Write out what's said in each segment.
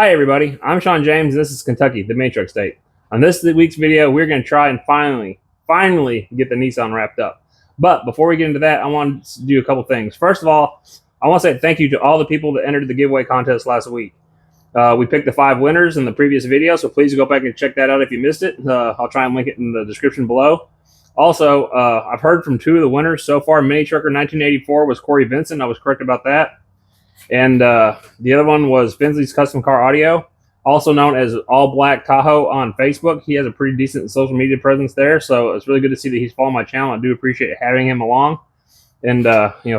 Hi everybody, I'm Sean James and this is Kentucky, the mini truck state. On this week's video, we're going to try and finally get the Nissan wrapped up. But before we get into that, I want to do a couple things. First of all, I want to say thank you to all the people that entered the giveaway contest last week. We picked the 5 winners in the previous video, so please go back and check that out if you missed it. I'll try and link it in the description below. Also, I've heard from 2 of the winners so far. Mini Trucker 1984 was Corey Vincent. I was correct about that. And the other one was Finley's Custom Car Audio, also known as All Black Tahoe on Facebook. He has a pretty decent social media presence there, so it's really good to see that he's following my channel. I do appreciate having him along. And,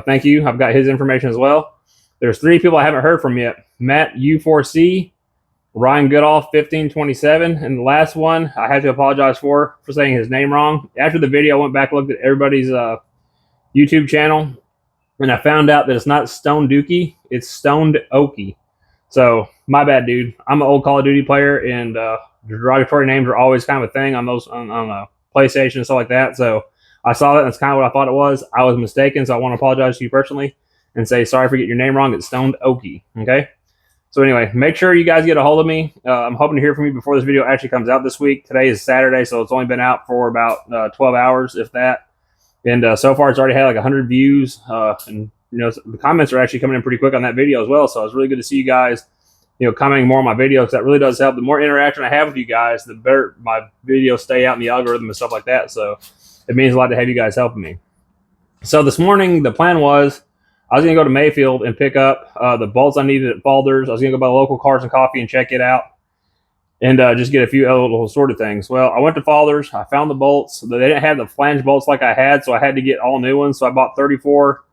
thank you. I've got his information as well. There's 3 people I haven't heard from yet. Matt U4C, Ryan Goodall 1527, and the last one I have to apologize for saying his name wrong. After the video, I went back and looked at everybody's YouTube channel, and I found out that it's not Stone Dookie, it's Stoned Okie. So, my bad, dude. I'm an old Call of Duty player, and derogatory names are always kind of a thing on those on PlayStation and stuff like that. So, I saw that, and that's kind of what I thought it was. I was mistaken, so I want to apologize to you personally and say sorry for getting your name wrong. It's Stoned Okie, okay? So anyway, make sure you guys get a hold of me. I'm hoping to hear from you before this video actually comes out this week. Today is Saturday, so it's only been out for about 12 hours, if that. And so far, it's already had like 100 views. And the comments are actually coming in pretty quick on that video as well. So it's really good to see you guys, commenting more on my videos. That really does help. The more interaction I have with you guys, the better my videos stay out in the algorithm and stuff like that. So it means a lot to have you guys helping me. So this morning, the plan was I was going to go to Mayfield and pick up the bolts I needed at Baldur's. I was going to go by the local Cars and Coffee and check it out and just get a few other little sort of things. Well, I went to Baldur's. I found the bolts. They didn't have the flange bolts like I had, so I had to get all new ones. So I bought 34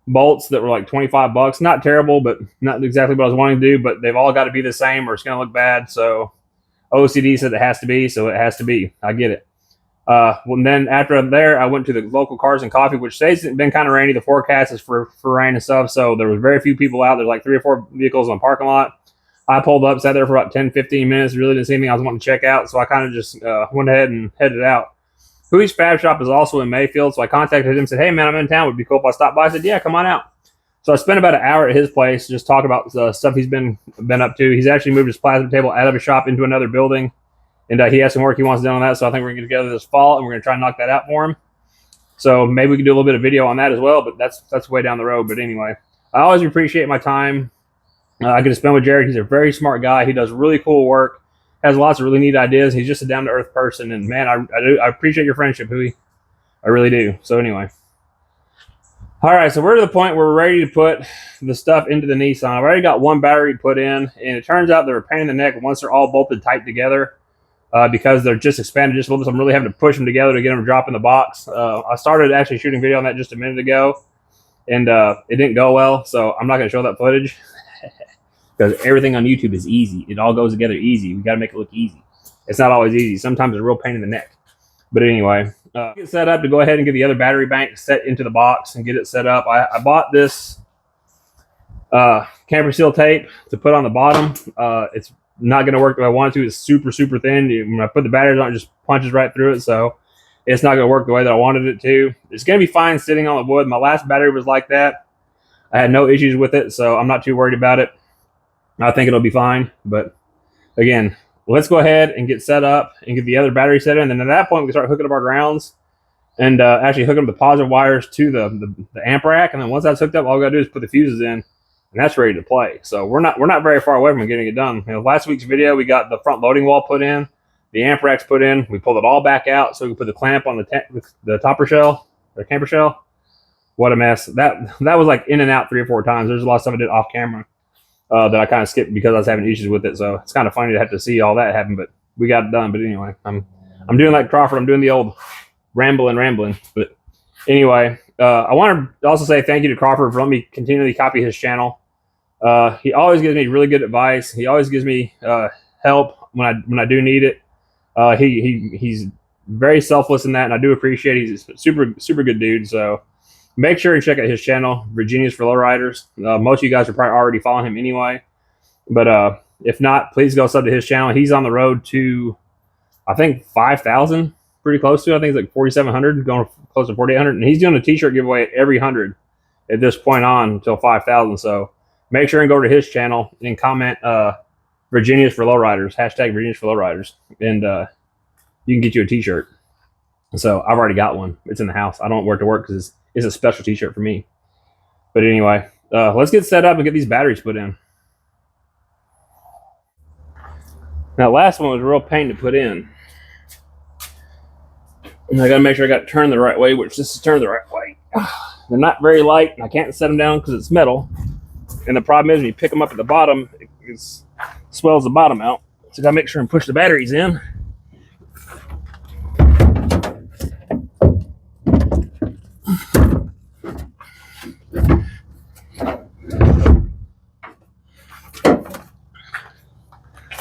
bolts that were like $25. Not terrible, but not exactly what I was wanting to do. But they've all got to be the same or it's going to look bad. So OCD said it has to be, so it has to be. I get it. Well, then after there, I went to the local Cars and Coffee, which stays been kind of rainy. The forecast is for rain and stuff, so there was very few people out. There's like 3 or 4 vehicles in the parking lot. I pulled up, sat there for about 10-15 minutes. Really didn't see anything I was wanting to check out, so I kind of just went ahead and headed out. Huey's Fab Shop is also in Mayfield, so I contacted him and said, hey, man, I'm in town. Would it be cool if I stopped by? I said, yeah, come on out. So I spent about an hour at his place just talking about the stuff he's been up to. He's actually moved his plasma table out of his shop into another building. And he has some work he wants done on that, so I think we're going to get together this fall, and we're going to try and knock that out for him. So maybe we can do a little bit of video on that as well, but that's way down the road. But anyway, I always appreciate my time. I get to spend with Jared. He's a very smart guy. He does really cool work, has lots of really neat ideas. He's just a down-to-earth person, and man, I appreciate your friendship, Huey. I really do. So anyway. All right, so we're to the point where we're ready to put the stuff into the Nissan. I've already got 1 battery put in, and it turns out they're a pain in the neck once they're all bolted tight together. Because they're just expanded just a little bit, so I'm really having to push them together to get them to drop in the box. I started actually shooting video on that just a minute ago, and it didn't go well, so I'm not going to show that footage because everything on YouTube is easy. It all goes together easy. We got to make it look easy. It's not always easy. Sometimes it's a real pain in the neck. But anyway, get set up to go ahead and get the other battery bank set into the box and get it set up. I bought this camper seal tape to put on the bottom. It's not going to work the way I want it to. It's super, super thin. When I put the batteries on, it just punches right through it. So it's not going to work the way that I wanted it to. It's going to be fine sitting on the wood. My last battery was like that. I had no issues with it, so I'm not too worried about it. I think it'll be fine. But again, let's go ahead and get set up and get the other battery set in. And then at that point, we can start hooking up our grounds and actually hooking up the positive wires to the amp rack. And then once that's hooked up, all we got to do is put the fuses in. And that's ready to play. So we're not very far away from getting it done. Last week's video, we got the front loading wall put in, the amp racks put in. We pulled it all back out so we could put the clamp on the topper shell, the camper shell. What a mess. That was like in and out 3 or 4 times. There's a lot of stuff I did off camera that I kind of skipped because I was having issues with it. So it's kind of funny to have to see all that happen, but we got it done. But anyway, I'm doing like Crawford. I'm doing the old rambling. But anyway, I want to also say thank you to Crawford for letting me continually copy his channel. He always gives me really good advice. He always gives me help when I do need it. He's very selfless in that, and I do appreciate it. He's a super good dude. So make sure and check out his channel, Virginia's for Lowriders. Most of you guys are probably already following him anyway. But if not, please go sub to his channel. He's on the road to, I think, 5,000, pretty close to. I think it's like 4,700, going close to 4,800. And he's doing a t-shirt giveaway at every 100 at this point on until 5,000. So make sure and go to his channel and comment Virginia's for lowriders, hashtag Virginia's for lowriders, and you can get you a t-shirt. So I've already got one. It's in the house. I don't wear it to work because it's a special t-shirt for me. But anyway, let's get set up and get these batteries put in. Now, last one was a real pain to put in. And I got to make sure I got it turned the right way, which this is turned the right way. They're not very light, and I can't set them down because it's metal. And the problem is when you pick them up at the bottom, it swells the bottom out. So I got to make sure and push the batteries in.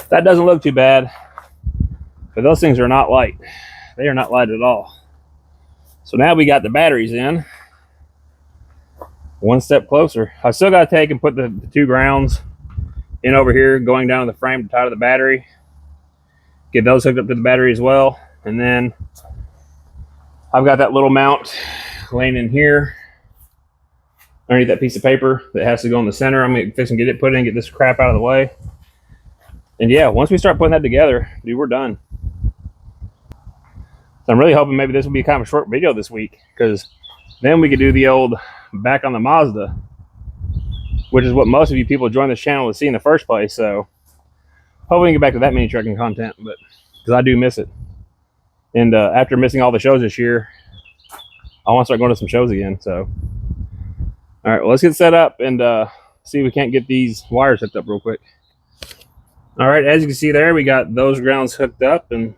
That doesn't look too bad, but those things are not light. They are not light at all. So now we got the batteries in. One step closer. I still got to take and put the 2 grounds in over here, going down to the frame to tie to the battery. Get those hooked up to the battery as well. And then I've got that little mount laying in here underneath that piece of paper that has to go in the center. I'm going to fix and get it put in, get this crap out of the way. And yeah, once we start putting that together, dude, we're done. So I'm really hoping maybe this will be kind of a short video this week, because then we could do the old back on the Mazda, which is what most of you people join this channel to see in the first place. So hopefully we can get back to that mini trucking content, but because I do miss it. And after missing all the shows this year, I want to start going to some shows again. So all right, well, let's get set up and see if we can't get these wires hooked up real quick. All right, as you can see there, we got those grounds hooked up and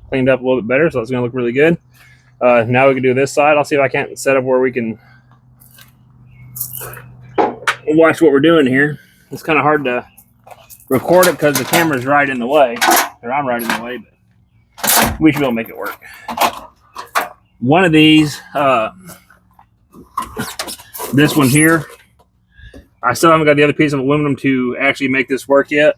cleaned up a little bit better, so it's going to look really good. Now we can do this side. I'll see if I can't set up where we can watch what we're doing here. It's kind of hard to record it because the camera's right in the way, or I'm right in the way, but we should be able to make it work. One of these, this one here, I still haven't got the other piece of aluminum to actually make this work yet.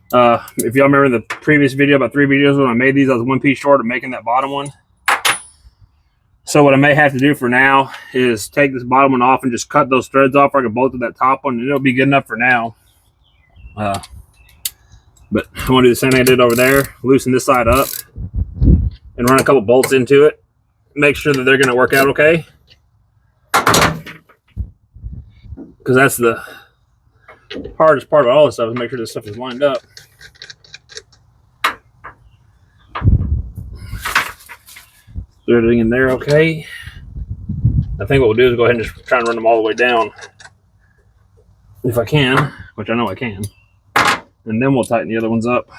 If y'all remember the previous video, about 3 videos when I made these, I was 1 piece short of making that bottom one. So what I may have to do for now is take this bottom one off and just cut those threads off where I can bolt to that top one, and it'll be good enough for now. But I want to do the same thing I did over there, loosen this side up and run a couple bolts into it, make sure that they're going to work out okay, because that's the hardest part of all this stuff, is make sure this stuff is lined up. Throw everything in there okay. I think what we'll do is go ahead and just try and run them all the way down, if I can, which I know I can, and then we'll tighten the other ones up.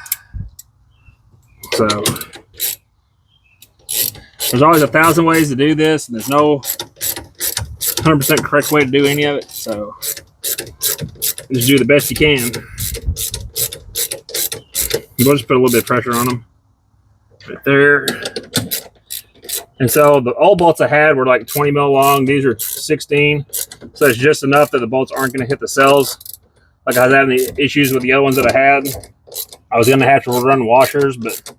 So there's always 1,000 ways to do this, and there's no 100% correct way to do any of it, so just do the best you can. We'll just put a little bit of pressure on them right there. And so the old bolts I had were like 20 mil long. These are 16, so it's just enough that the bolts aren't going to hit the cells. Like I was having the issues with the other ones that I had. I was going to have to run washers, but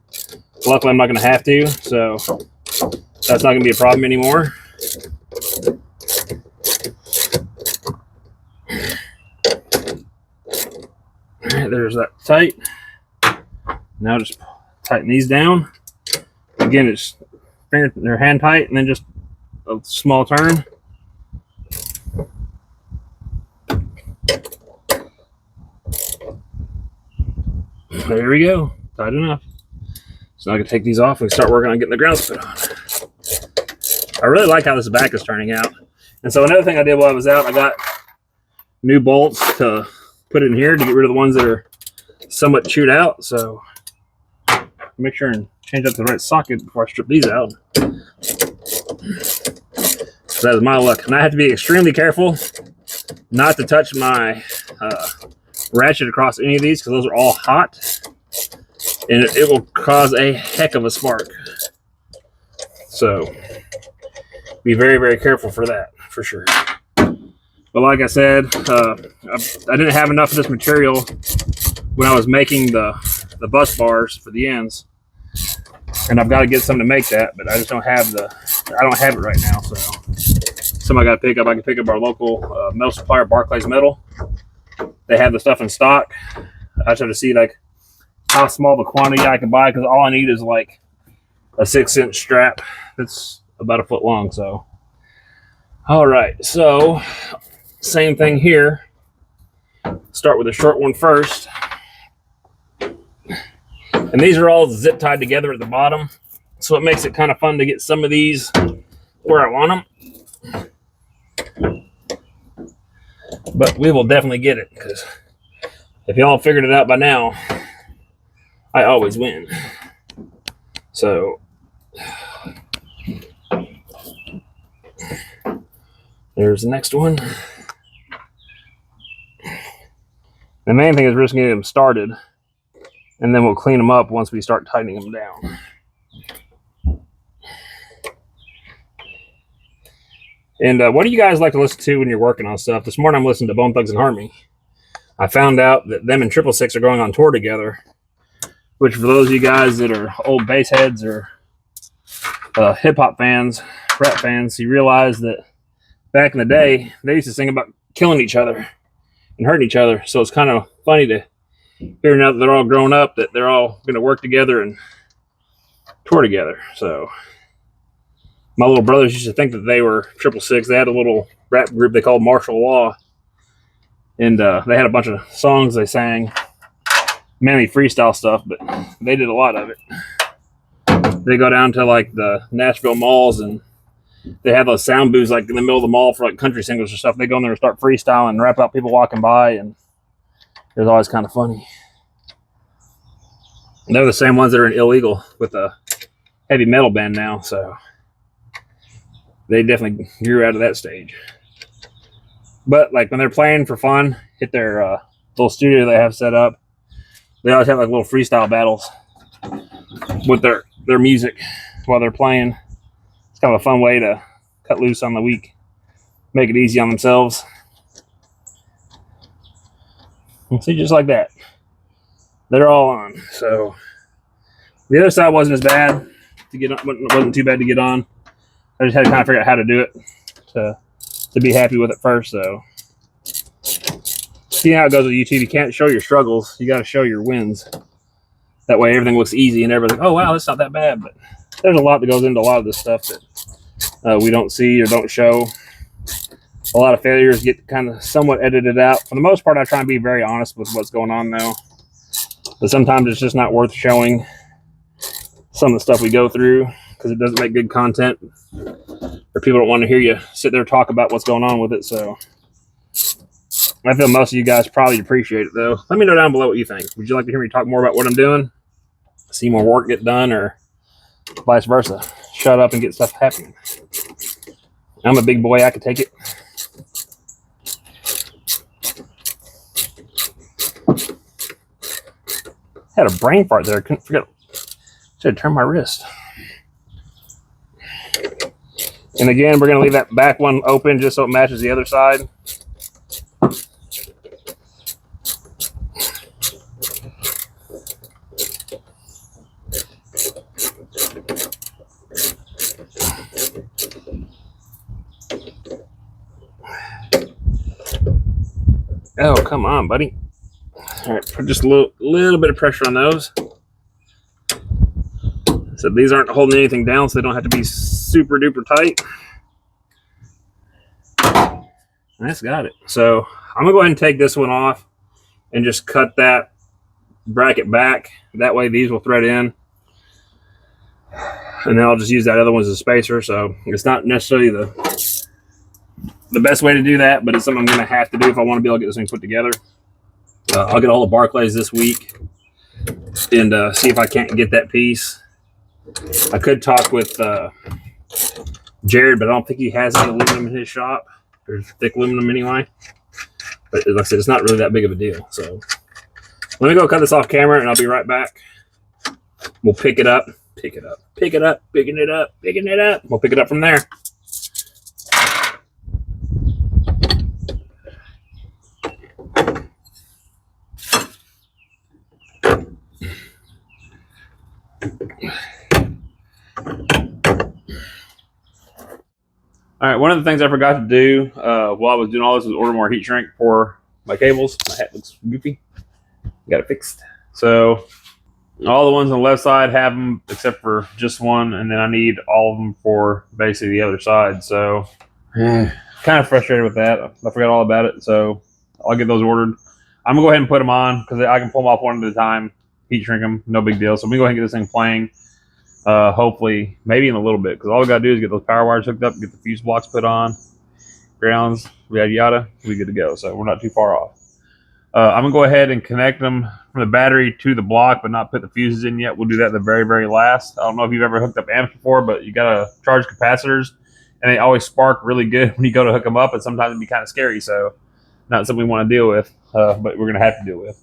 luckily I'm not going to have to, so that's not going to be a problem anymore. All right, there's that tight. Now just tighten these down. Again, it's they're hand tight, and then just a small turn. There we go, tight enough. So now I can take these off and start working on getting the grounds put on. I really like how this back is turning out. And so another thing I did while I was out, I got new bolts to put in here to get rid of the ones that are somewhat chewed out. So make sure and change up the right socket before I strip these out. So that is my luck. And I have to be extremely careful not to touch my ratchet across any of these, because those are all hot, and it will cause a heck of a spark. So be very, very careful for that, for sure. But like I said, I didn't have enough of this material when I was making the bus bars for the ends, and I've got to get some to make that, but I just don't have I don't have it right now. So something I got to pick up. I can pick up our local metal supplier, Barclays Metal. They have the stuff in stock. I try to see like how small the quantity I can buy, because all I need is like a 6-inch strap that's about 1 foot long. So, all right, so same thing here. Start with a short one first. And these are all zip tied together at the bottom, so it makes it kind of fun to get some of these where I want them. But we will definitely get it, because if y'all figured it out by now, I always win. So there's the next one. The main thing is we're just getting them started, and then we'll clean them up once we start tightening them down. And what do you guys like to listen to when you're working on stuff? This morning I'm listening to Bone Thugs and Harmony. I found out that them and 666 are going on tour together, which for those of you guys that are old bass heads or hip-hop fans, rap fans, you realize that back in the day, they used to sing about killing each other and hurting each other. So it's kind of funny to hear now that they're all grown up, that they're all going to work together and tour together. So my little brothers used to think that they were 666. They had a little rap group they called Martial Law. And they had a bunch of songs they sang, mainly freestyle stuff, but they did a lot of it. They go down to like the Nashville malls, and they have those sound booths like in the middle of the mall for like country singles or stuff. They go in there and start freestyling and rap out people walking by, and it was always kind of funny. And they're the same ones that are in Illegal with a heavy metal band now, so they definitely grew out of that stage. But like when they're playing for fun, hit their little studio they have set up, they always have like little freestyle battles with their music while they're playing. It's kind of a fun way to cut loose on the week, make it easy on themselves. And see, just like that, they're all on. So the other side wasn't as bad to get on, wasn't too bad to get on. I just had to kind of figure out how to do it to be happy with it first. So see how it goes with YouTube. You can't show your struggles, you got to show your wins. That way everything looks easy and everybody's like, oh wow, that's not that bad. But there's a lot that goes into a lot of this stuff that we don't see or don't show. A lot of failures get kind of somewhat edited out. For the most part, I try and be very honest with what's going on though. But sometimes it's just not worth showing some of the stuff we go through, because it doesn't make good content, or people don't want to hear you sit there and talk about what's going on with it. So I feel most of you guys probably appreciate it, though. Let me know down below what you think. Would you like to hear me talk more about what I'm doing, see more work get done, or vice versa? Shut up and get stuff happening. I'm a big boy. I can take it. I had a brain fart there. I couldn't forget. Should have turned my wrist. And again, we're going to leave that back one open just so it matches the other side. Oh, come on, buddy. All right, put just a little bit of pressure on those. So these aren't holding anything down, so they don't have to be super duper tight. That's got it. So I'm gonna go ahead and take this one off and just cut that bracket back. That way these will thread in. And then I'll just use that other one as a spacer. So it's not necessarily the best way to do that, but it's something I'm gonna have to do if I want to be able to get this thing put together. I'll get all the Barclays this week and see if I can't get that piece. I could talk with Jared, but I don't think he has any aluminum in his shop, or thick aluminum anyway. But like I said, it's not really that big of a deal. So let me go cut this off camera, and I'll be right back. We'll pick it up, picking it up, picking it up. We'll pick it up from there. All right, one of the things I forgot to do while I was doing all this was order more heat shrink for my cables. My hat looks goofy. Got it fixed. So all the ones on the left side have them except for just one, and then I need all of them for basically the other side. So kind of frustrated with that. I forgot all about it. So I'll get those ordered. I'm gonna go ahead and put them on because I can pull them off one at a time, heat shrink them, no big deal. So I'm gonna go ahead and get this thing playing. Hopefully, maybe in a little bit, because all we gotta do is get those power wires hooked up, get the fuse blocks put on, grounds, yada yada, we good to go. So we're not too far off. I'm gonna go ahead and connect them from the battery to the block, but not put the fuses in yet. We'll do that at the very, very last. I don't know if you've ever hooked up amps before, but you gotta charge capacitors, and they always spark really good when you go to hook them up, and sometimes it'd be kind of scary. So not something we want to deal with, but we're gonna have to deal with.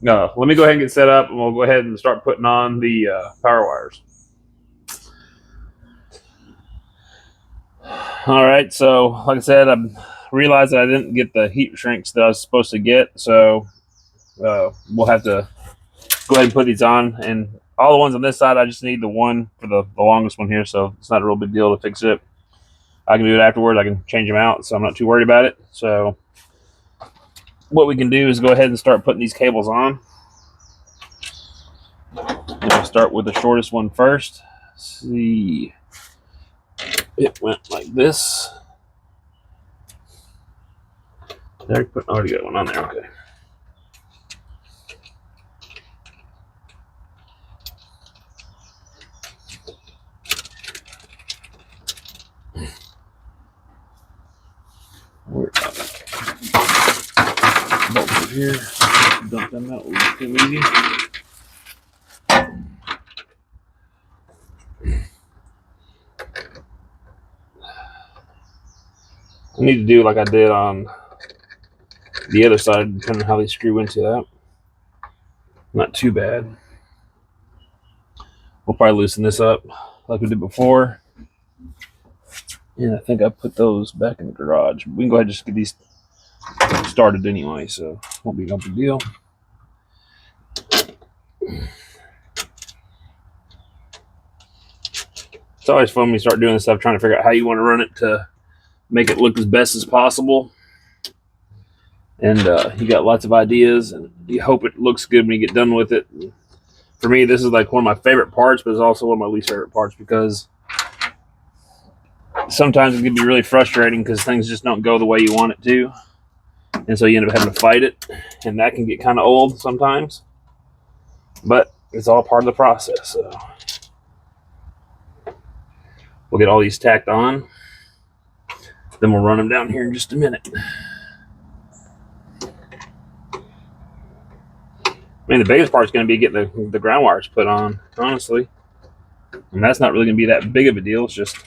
No, let me go ahead and get set up, and we'll go ahead and start putting on the power wires. All right, so like I said, I realized that I didn't get the heat shrinks that I was supposed to get, so we'll have to go ahead and put these on. And all the ones on this side, I just need the one for the longest one here, so it's not a real big deal to fix it. I can do it afterwards. I can change them out, so I'm not too worried about it. So what we can do is go ahead and start putting these cables on. And we'll start with the shortest one first. Let's see. It went like this. There, already got one on there. Okay. Where bolts over here. Dump them out. Will be too easy. I need to do like I did on the other side, depending on how they screw into that. Not too bad. We'll probably loosen this up like we did before. And I think I put those back in the garage. We can go ahead and just get these started anyway, so won't be no big deal. It's always fun when you start doing this stuff, trying to figure out how you want to run it to make it look as best as possible. And you got lots of ideas, and you hope it looks good when you get done with it. And for me, this is like one of my favorite parts, but it's also one of my least favorite parts, because sometimes it can be really frustrating because things just don't go the way you want it to, and so you end up having to fight it, and that can get kind of old sometimes, but it's all part of the process. So we'll get all these tacked on, then we'll run them down here in just a minute. I mean, the biggest part is going to be getting the ground wires put on, honestly. And that's not really going to be that big of a deal. It's just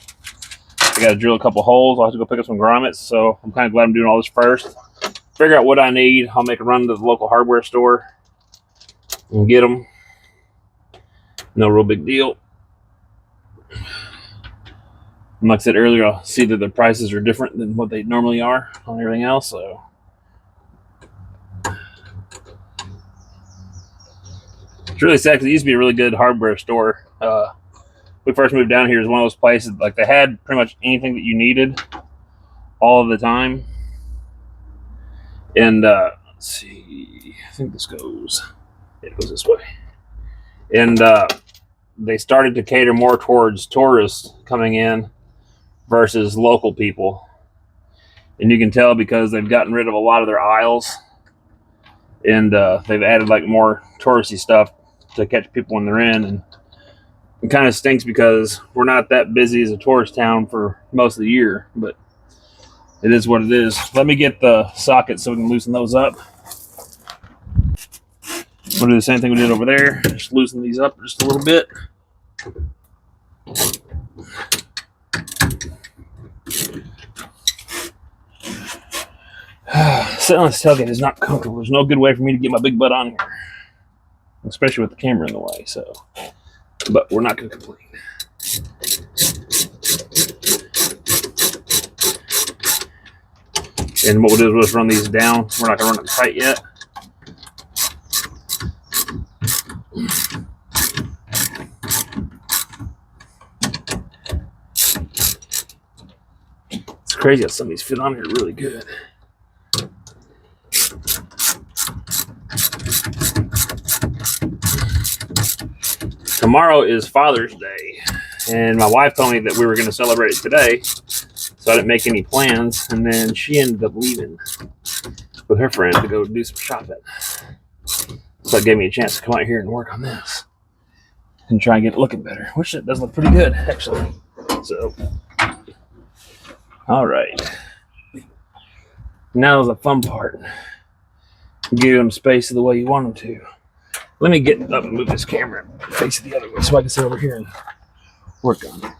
I got to drill a couple holes. I'll have to go pick up some grommets. So I'm kind of glad I'm doing all this first. Figure out what I need. I'll make a run to the local hardware store and get them. No real big deal. And like I said earlier, I'll see that the prices are different than what they normally are on everything else. So it's really sad because it used to be a really good hardware store. We first moved down here, is one of those places like they had pretty much anything that you needed all of the time. And let's see, I think this goes, it goes this way. And they started to cater more towards tourists coming in versus local people. And you can tell because they've gotten rid of a lot of their aisles, and they've added like more touristy stuff to catch people when they're in. And it kind of stinks because we're not that busy as a tourist town for most of the year, but it is what it is. Let me get the sockets so we can loosen those up. We'll do the same thing we did over there. Just loosen these up just a little bit. Sitting on this tailgate is not comfortable. There's no good way for me to get my big butt on here, especially with the camera in the way. So, but we're not going to complain. And what we'll do is we'll just run these down. We're not going to run them tight yet. It's crazy how some of these fit on here really good. tomorrow is Father's Day, and my wife told me that we were going to celebrate it today, so I didn't make any plans, and then she ended up leaving with her friend to go do some shopping. So it gave me a chance to come out here and work on this and try and get it looking better, which it does look pretty good, actually. So, all right. Now is the fun part. Give them space the way you want them to. Let me get up and move this camera and face it the other way so I can sit over here and work on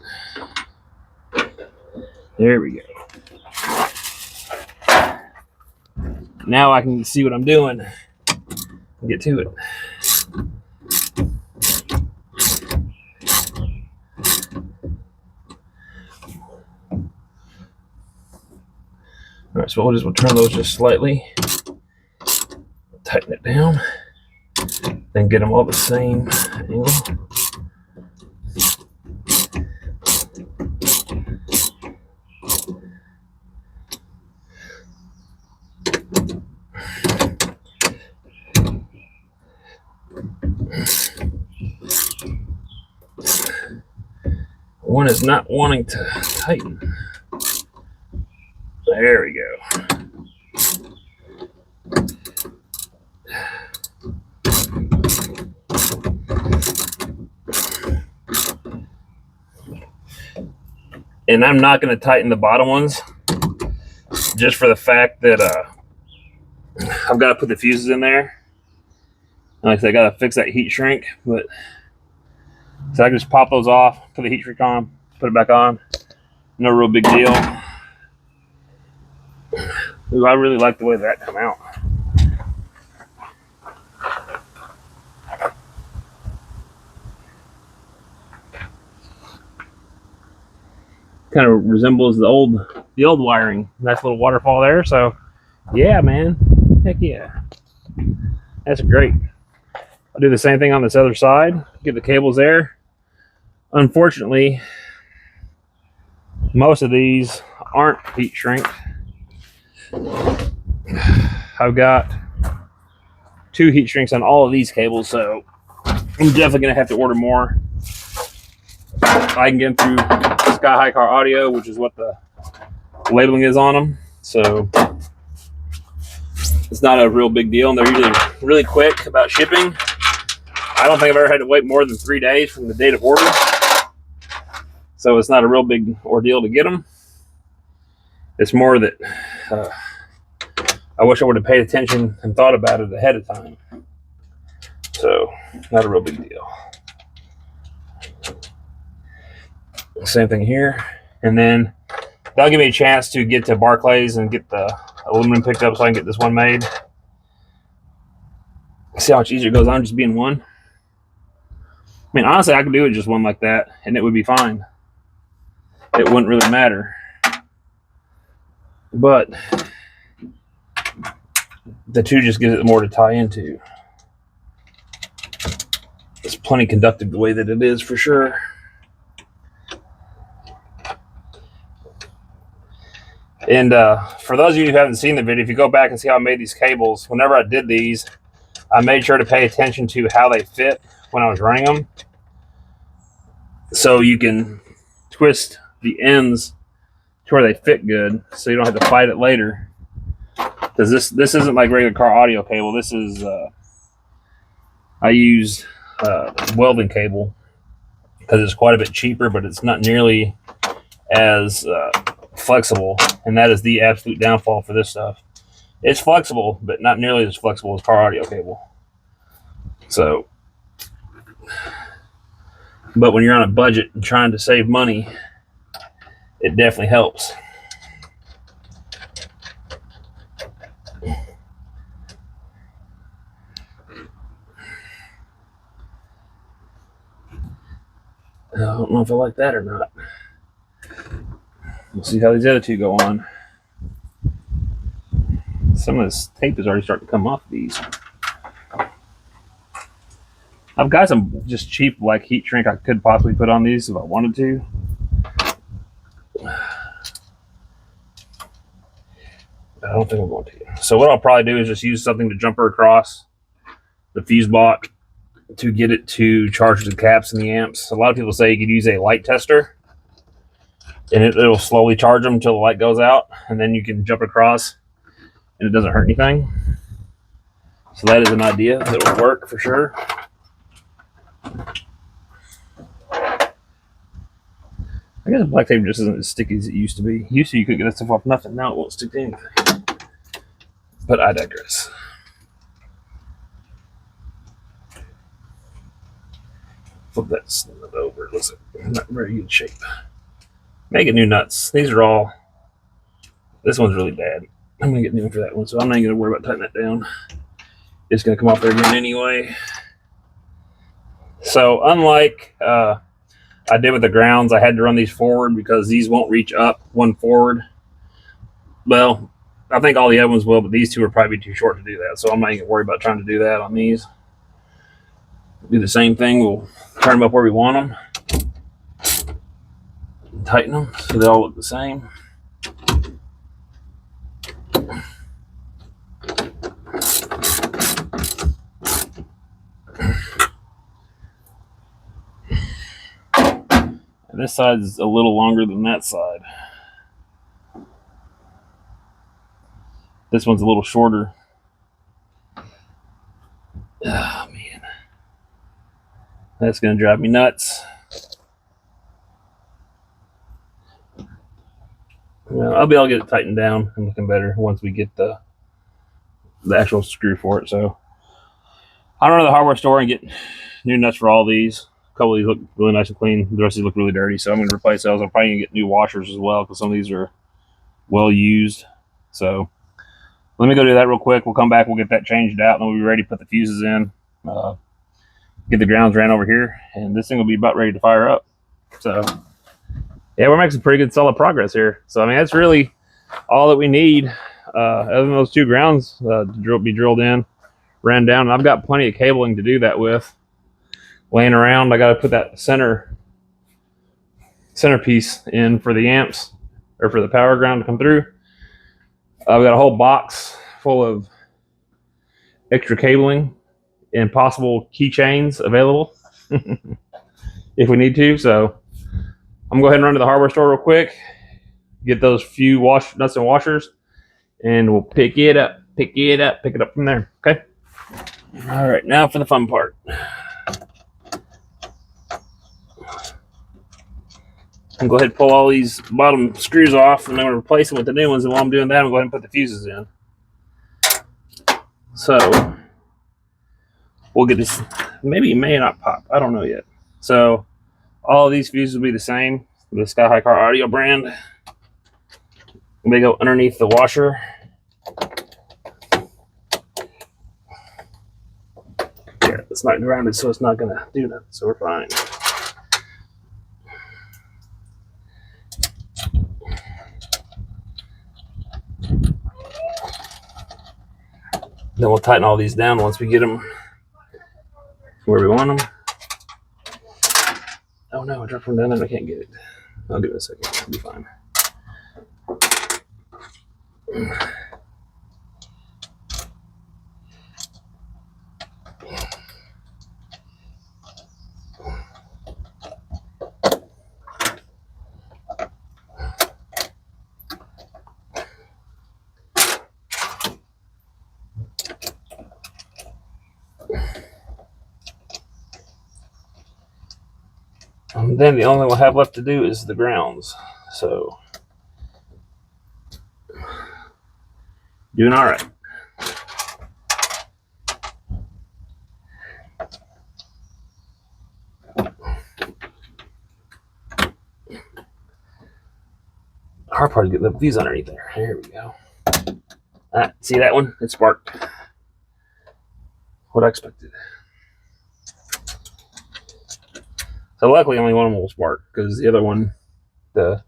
it. There we go. Now I can see what I'm doing and get to it. All right, so we'll turn those just slightly, tighten it down, then get them all the same angle. One is not wanting to tighten. There we go. And I'm not going to tighten the bottom ones just for the fact that I've got to put the fuses in there. Like I said, I got to fix that heat shrink, but so I can just pop those off, put the heat shrink on, put it back on. No real big deal. Ooh, I really like the way that come out. Kind of resembles the old wiring. Nice little waterfall there. So yeah, man, heck yeah, that's great. I'll do the same thing on this other side. Get the cables there. Unfortunately, most of these aren't heat shrink. I've got 2 heat shrinks on all of these cables, so I'm definitely gonna have to order more. I can get them through Sky High Car Audio, which is what the labeling is on them. So it's not a real big deal, and they're usually really quick about shipping. I don't think I've ever had to wait more than 3 days from the date of order. So it's not a real big ordeal to get them. It's more that I wish I would have paid attention and thought about it ahead of time. So not a real big deal. Same thing here. And then that'll give me a chance to get to Barclays and get the aluminum picked up so I can get this one made. See how much easier it goes on just being one. I mean, honestly, I could do it just one like that and it would be fine. It wouldn't really matter. But the 2 just gives it more to tie into. It's plenty conductive the way that it is for sure. And for those of you who haven't seen the video, if you go back and see how I made these cables, whenever I did these, I made sure to pay attention to how they fit when I was running them. So you can twist the ends to where they fit good, so you don't have to fight it later. Because this isn't like regular car audio cable. This is I use welding cable because it's quite a bit cheaper, but it's not nearly as flexible, and that is the absolute downfall for this stuff. It's flexible, but not nearly as flexible as car audio cable. So, but when you're on a budget and trying to save money, it definitely helps. I don't know if I like that or not. We'll see how these other 2 go on. Some of this tape is already starting to come off these. I've got some just cheap like heat shrink I could possibly put on these if I wanted to. I don't think I'm going to. So what I'll probably do is just use something to jumper across the fuse block to get it to charge the caps and the amps. A lot of people say you could use a light tester, and it'll slowly charge them until the light goes out, and then you can jump across, and it doesn't hurt anything. So that is an idea that will work for sure. I guess black tape just isn't as sticky as it used to be. Used to you could get that stuff off nothing. Now it won't stick to anything. But I digress. Flip that snip over. It looks like not very good shape. Making new nuts. These are all. This one's really bad. I'm gonna get new one for that one, so I'm not gonna worry about tightening that down. It's gonna come off there again anyway. So unlike I did with the grounds, I had to run these forward because these won't reach up one forward. Well, I think all the other ones will, but these two are probably too short to do that. So I'm not even worried about trying to do that on these. Do the same thing. We'll turn them up where we want them. Tighten them so they all look the same. And this side is a little longer than that side. This one's a little shorter. Oh, man. That's going to drive me nuts. Well, I'll be able to get it tightened down and looking better once we get the actual screw for it. So I'll run to the hardware store and get new nuts for all these. A couple of these look really nice and clean. The rest of these look really dirty. So I'm going to replace those. I'm probably going to get new washers as well because some of these are well used. So let me go do that real quick. We'll come back. We'll get that changed out, and we'll be ready to put the fuses in. Get the grounds ran over here, and this thing will be about ready to fire up. So, yeah, we're making some pretty good solid progress here. So, I mean, that's really all that we need, other than those two grounds to be drilled in, ran down. And I've got plenty of cabling to do that with laying around. I got to put that centerpiece in for the amps or for the power ground to come through. I've got a whole box full of extra cabling and possible keychains available if we need to. So I'm going to go ahead and run to the hardware store real quick, get those few nuts and washers, and we'll pick it up from there. Okay. All right, now for the fun part. I'm going to go ahead and pull all these bottom screws off, and I'm going to replace them with the new ones. And while I'm doing that, I'm going to go ahead and put the fuses in. So we'll get this. Maybe it may not pop. I don't know yet. So all of these fuses will be the same. The Sky High Car Audio brand. They go underneath the washer. Yeah, it's not grounded, so it's not going to do that. So we're fine. Then we'll tighten all these down once we get them where we want them. Oh no, I dropped one down there and I can't get it. I'll give it a second. It'll be fine. And then the only thing we'll have left to do is the grounds. So, doing all right. Hard part is get the fuse underneath there. Here we go. See that one? It sparked. What I expected. So luckily only one of them will spark because the other one, they're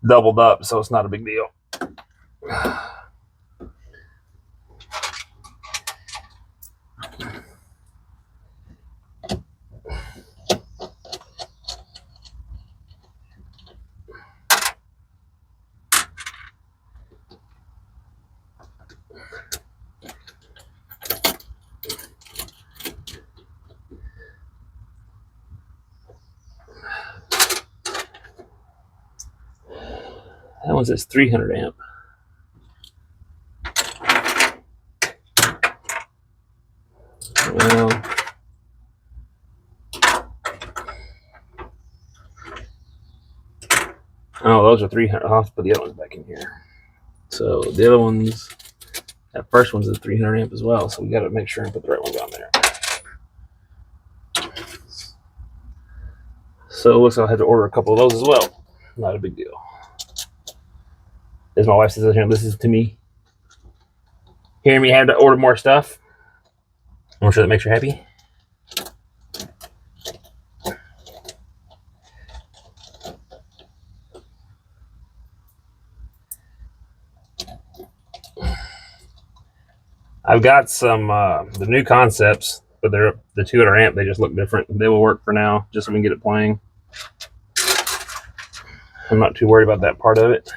doubled up, so it's not a big deal. That one says 300 amp. Well, oh, those are 300. I'll have to put the other ones back in here. So the other ones, that first one's a 300 amp as well. So we got to make sure and put the right one down there. So it looks like I'll have to order a couple of those as well. Not a big deal. As my wife says here, listens to me. Hearing me have to order more stuff. I'm sure that makes her happy. I've got some the new concepts, but they're the 200 amp. They just look different. They will work for now, just so we can get it playing. I'm not too worried about that part of it.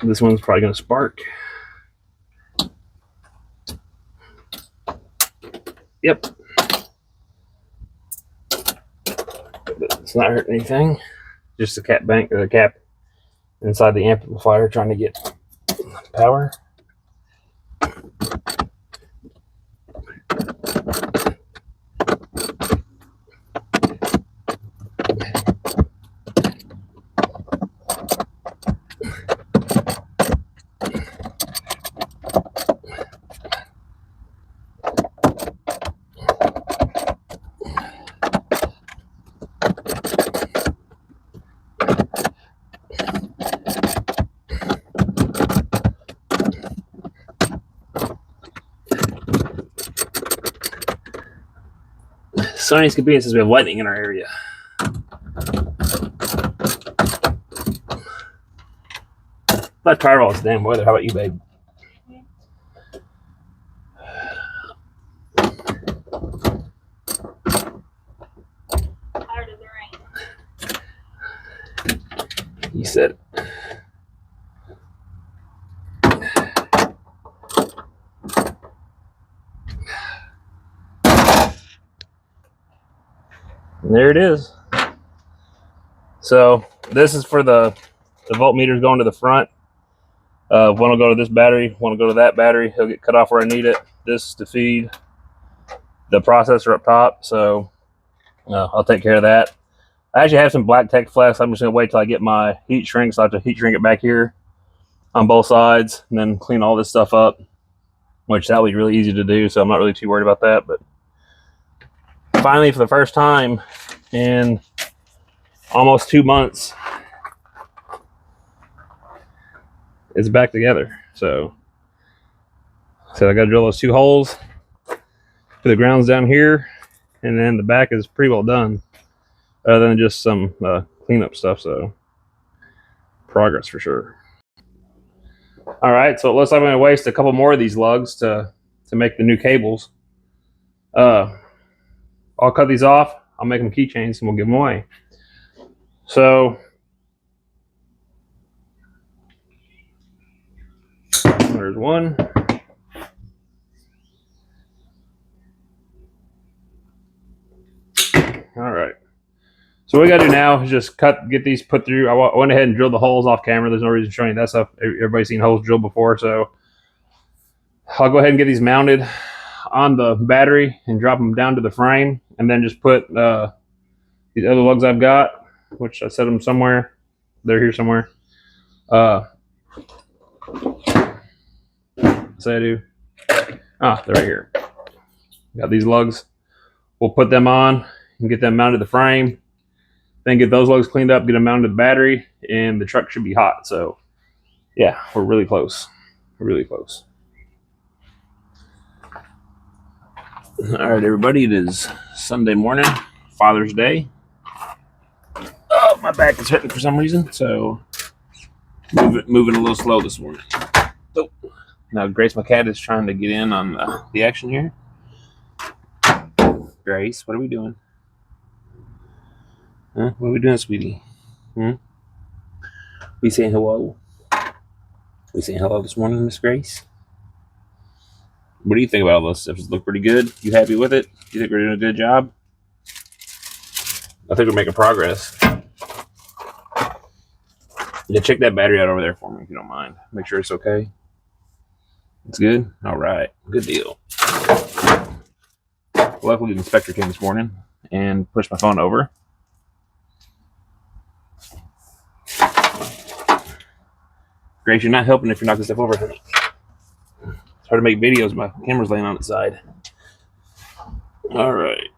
This one's probably going to spark. Yep. But it's not hurting anything. Just the cap bank or the cap inside the amplifier trying to get power. Sony's convenience is we have lightning in our area. I'm tired of all this damn weather. How about you, babe? Tired of the rain. You said it. And there it is. So this is for the voltmeters going to the front. One will go to this battery, one will go to that battery. He'll get cut off where I need it. This to feed the processor up top. So I'll take care of that. I actually have some black tech flex. I'm just gonna wait till I get my heat shrink. So I have to heat shrink it back here on both sides and then clean all this stuff up, which that was really easy to do. So I'm not really too worried about that. But finally, for the first time in almost 2 months, it's back together. So I gotta drill those 2 holes. Put the grounds down here, and then the back is pretty well done, other than just some cleanup stuff. So progress for sure. All right, so it looks like I'm gonna waste a couple more of these lugs to make the new cables. I'll cut these off. I'll make them keychains and we'll give them away. So there's one. All right. So what we gotta do now is just get these put through. I went ahead and drilled the holes off camera. There's no reason to show you that stuff. Everybody's seen holes drilled before, so I'll go ahead and get these mounted on the battery and drop them down to the frame, and then just put these other lugs I've got, which I set them somewhere. They're here somewhere. Say I do. Ah, they're right here. Got these lugs. We'll put them on and get them mounted to the frame. Then get those lugs cleaned up, get them mounted to the battery, and the truck should be hot. So, yeah, we're really close. We're really close. All right, everybody. It is Sunday morning, Father's Day. Oh, my back is hurting for some reason, so moving a little slow this morning. Oh. Now, Grace, my cat, is trying to get in on the action here. Grace, what are we doing? Huh? What are we doing, sweetie? We saying hello? We saying hello this morning, Miss Grace? What do you think about all this stuff? Does it look pretty good? You happy with it? You think we're doing a good job? I think we're making progress. Yeah, check that battery out over there for me if you don't mind. Make sure it's okay. It's good? All right. Good deal. Luckily, the inspector came this morning and pushed my phone over. Grace, you're not helping if you're knocking stuff over, honey. It's hard to make videos. My camera's laying on its side. All right.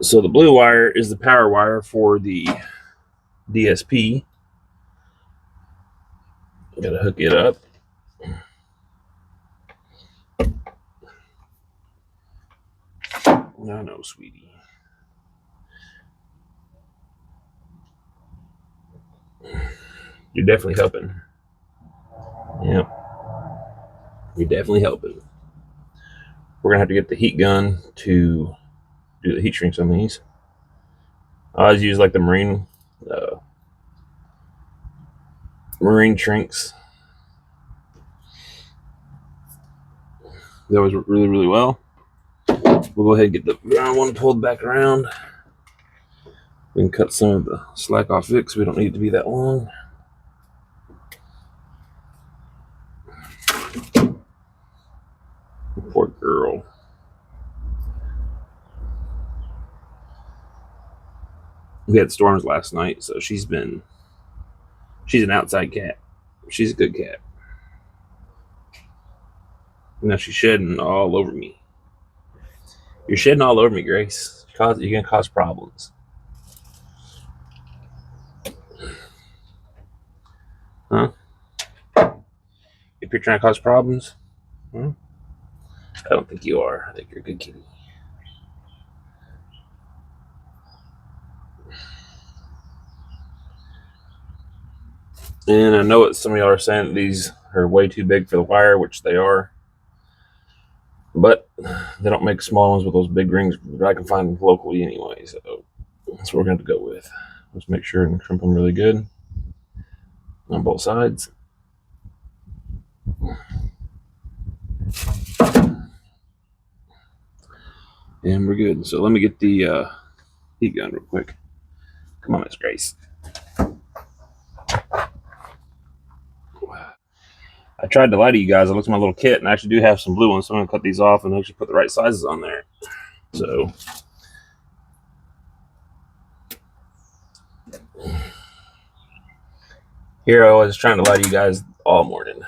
So the blue wire is the power wire for the DSP. Gotta hook it up. I know, sweetie. You're definitely helping. Yep. You're definitely helping. We're gonna have to get the heat gun to do the heat shrinks on these. I always use like the marine shrinks. They always work really, really well. We'll go ahead and get the round one pulled back around. We can cut some of the slack off it because we don't need it to be that long. Poor girl. We had storms last night, so she's an outside cat. She's a good cat. Now she's shedding all over me. You're shedding all over me, Grace. You're going to cause problems. Huh? If you're trying to cause problems? I don't think you are. I think you're a good kitty. And I know what some of y'all are saying that these are way too big for the wire, which they are. But they don't make small ones with those big rings that I can find locally anyway. So that's what we're going to go with. Let's make sure and crimp them really good on both sides. And we're good. So let me get the heat gun real quick. Come on, Miss Grace. I tried to lie to you guys. I looked at my little kit, and I actually do have some blue ones, so I'm going to cut these off and actually put the right sizes on there. So here I was trying to lie to you guys all morning.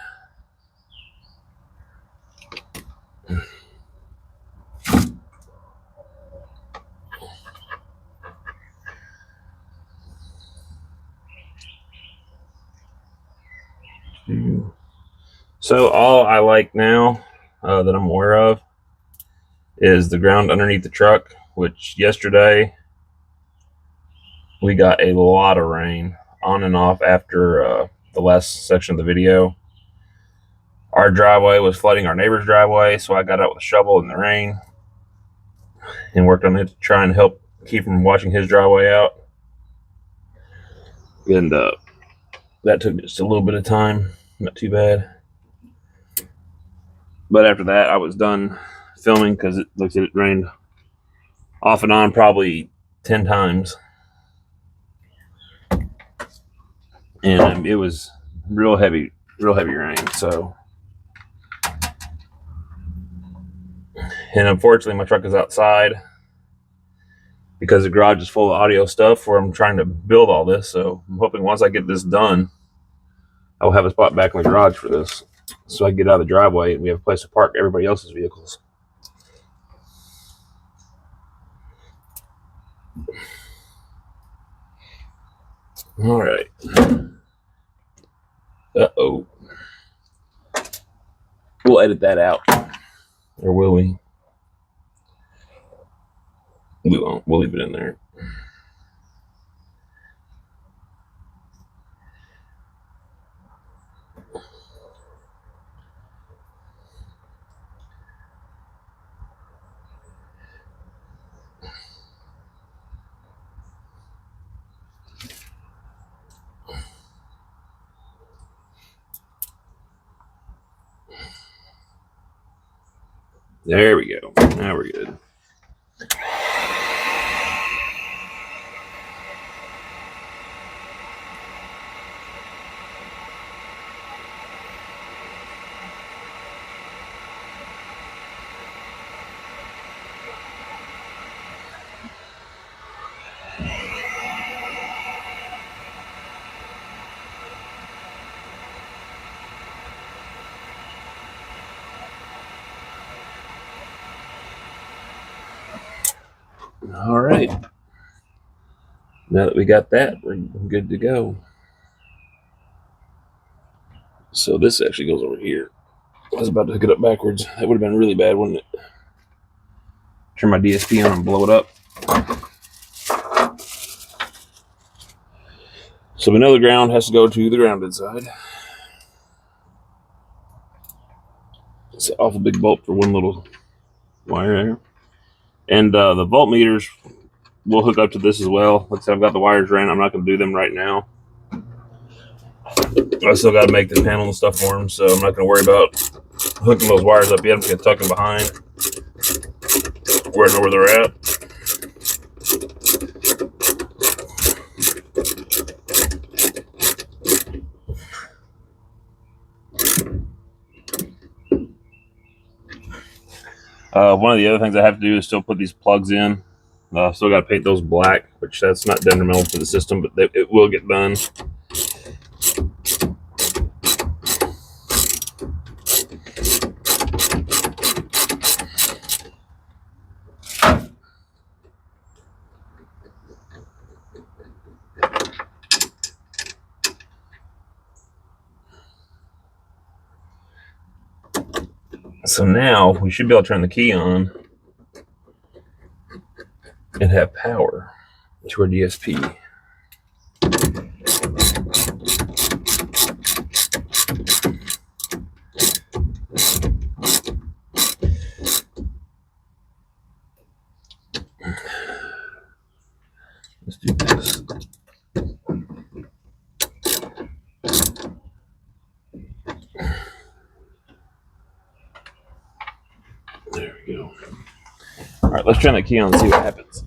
So all I like now that I'm aware of is the ground underneath the truck, which yesterday we got a lot of rain on and off after the last section of the video. Our driveway was flooding our neighbor's driveway, so I got out with a shovel in the rain and worked on it to try and help keep from washing his driveway out. And that took just a little bit of time, not too bad. But after that, I was done filming because it looks like it rained off and on probably 10 times. And it was real heavy rain. So, and unfortunately, my truck is outside because the garage is full of audio stuff where I'm trying to build all this. So I'm hoping once I get this done, I'll have a spot back in the garage for this, so I can get out of the driveway and we have a place to park everybody else's vehicles. All right. Uh-oh. We'll edit that out. Or will we? We won't. We'll leave it in there. There we go. Now we're good. All right. Now that we got that, we're good to go. So this actually goes over here. I was about to hook it up backwards. That would have been really bad, wouldn't it? Turn my DSP on and blow it up. So we know the ground has to go to the grounded side. It's an awful big bolt for one little wire there. And the voltmeters will hook up to this as well. Like I said, I've got the wires ran. I'm not going to do them right now. I still got to make the panel and stuff for them, so I'm not going to worry about hooking those wires up yet. I'm just going to tuck them behind where I know where they're at. One of the other things I have to do is still put these plugs in. Still got to paint those black, which that's not detrimental to the system, but it will get done. So now we should be able to turn the key on and have power to our DSP. Let's do this. There we go. All right, let's turn the key on and see what happens.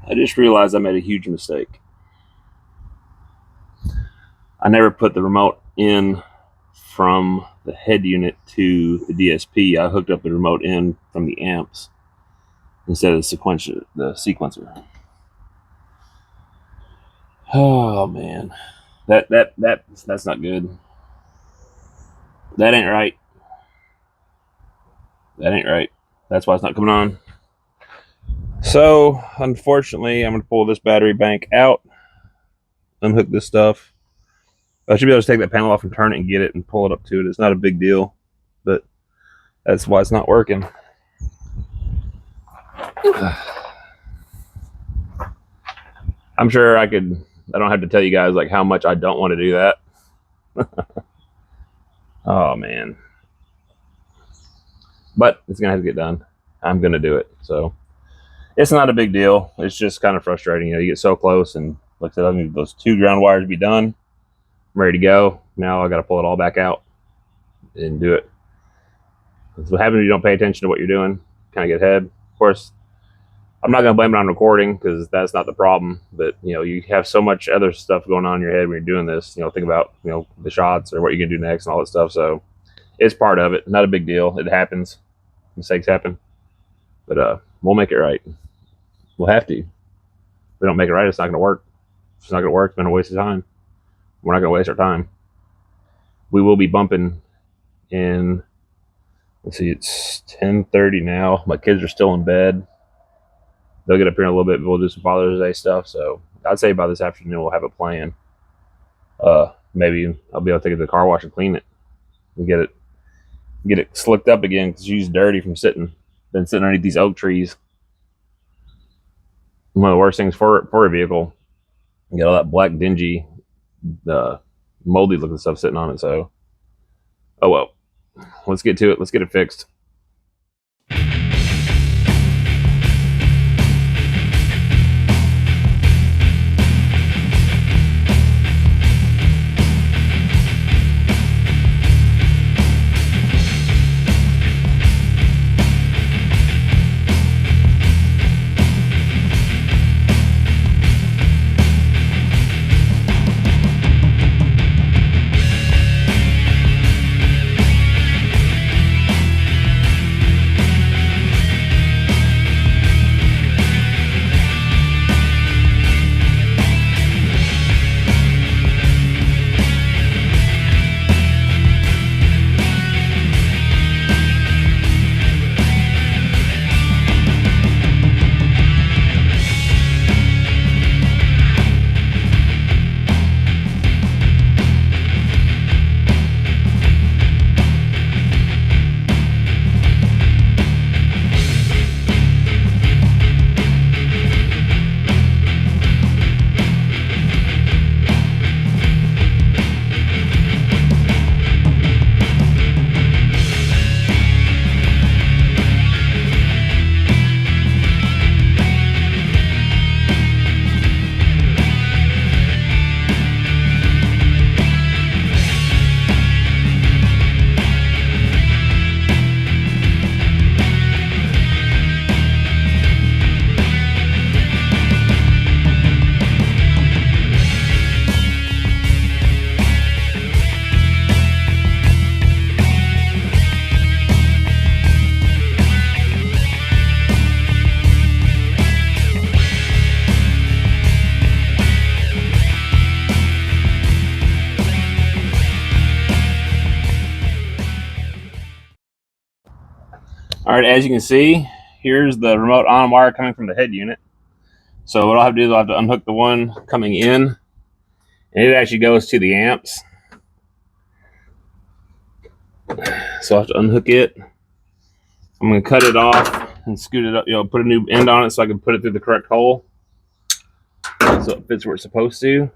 I just realized I made a huge mistake. I never put the remote in from the head unit to the DSP. I hooked up the remote in from the amps instead of the sequencer. Oh man, that's not good. That ain't right. That ain't right. That's why it's not coming on. So unfortunately, I'm going to pull this battery bank out, unhook this stuff. I should be able to take that panel off and turn it and get it and pull it up to it. It's not a big deal, but that's why it's not working. I'm sure I don't have to tell you guys like how much I don't want to do that. Oh man. But it's going to have to get done. I'm going to do it. So it's not a big deal. It's just kind of frustrating. You know, you get so close, and like I said, I need those 2 ground wires to be done. I'm ready to go. Now I got to pull it all back out and do it. That's what happens when you don't pay attention to what you're doing. Kind of get ahead. Of course, I'm not going to blame it on recording because that's not the problem. But, you know, you have so much other stuff going on in your head when you're doing this. You know, think about, you know, the shots or what you're going to do next and all that stuff. So it's part of it. Not a big deal. It happens. Mistakes happen. But we'll make it right. We'll have to. If we don't make it right, it's not going to work. It's not going to work. It's been a waste of time. We're not going to waste our time. We will be bumping in, let's see, it's 10:30 now. My kids are still in bed. They'll get up here in a little bit, but we'll do some Father's Day stuff. So I'd say by this afternoon, we'll have a plan. Maybe I'll be able to take it to the car wash and clean it and get it slicked up again because it's dirty from been sitting underneath these oak trees. one of the worst things for a vehicle. You got all that black, dingy, moldy looking stuff sitting on it. So, oh well. Let's get to it. Let's get it fixed. All right, as you can see, here's the remote on wire coming from the head unit. So what I'll have to do is I'll have to unhook the one coming in, and it actually goes to the amps. So I'll have to unhook it. I'm going to cut it off and scoot it up, put a new end on it so I can put it through the correct hole so it fits where it's supposed to.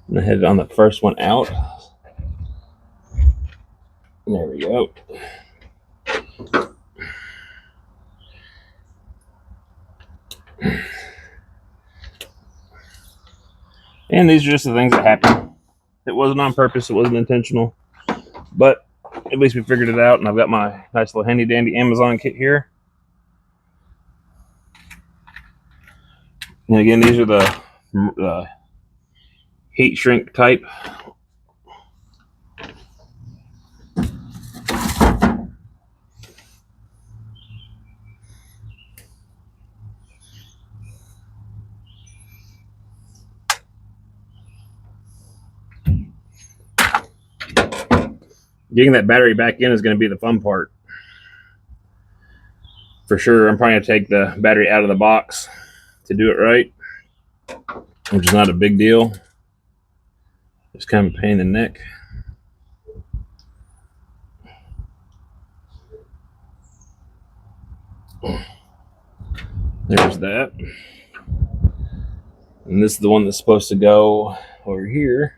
I'm going to head it on the first one out. There we go. And these are just the things that happen. It wasn't on purpose, it wasn't intentional, but at least we figured it out, and I've got my nice little handy dandy Amazon kit here. And again, these are the heat shrink type. Getting that battery back in is going to be the fun part. For sure, I'm probably going to take the battery out of the box to do it right, which is not a big deal. It's kind of a pain in the neck. There's that. And this is the one that's supposed to go over here.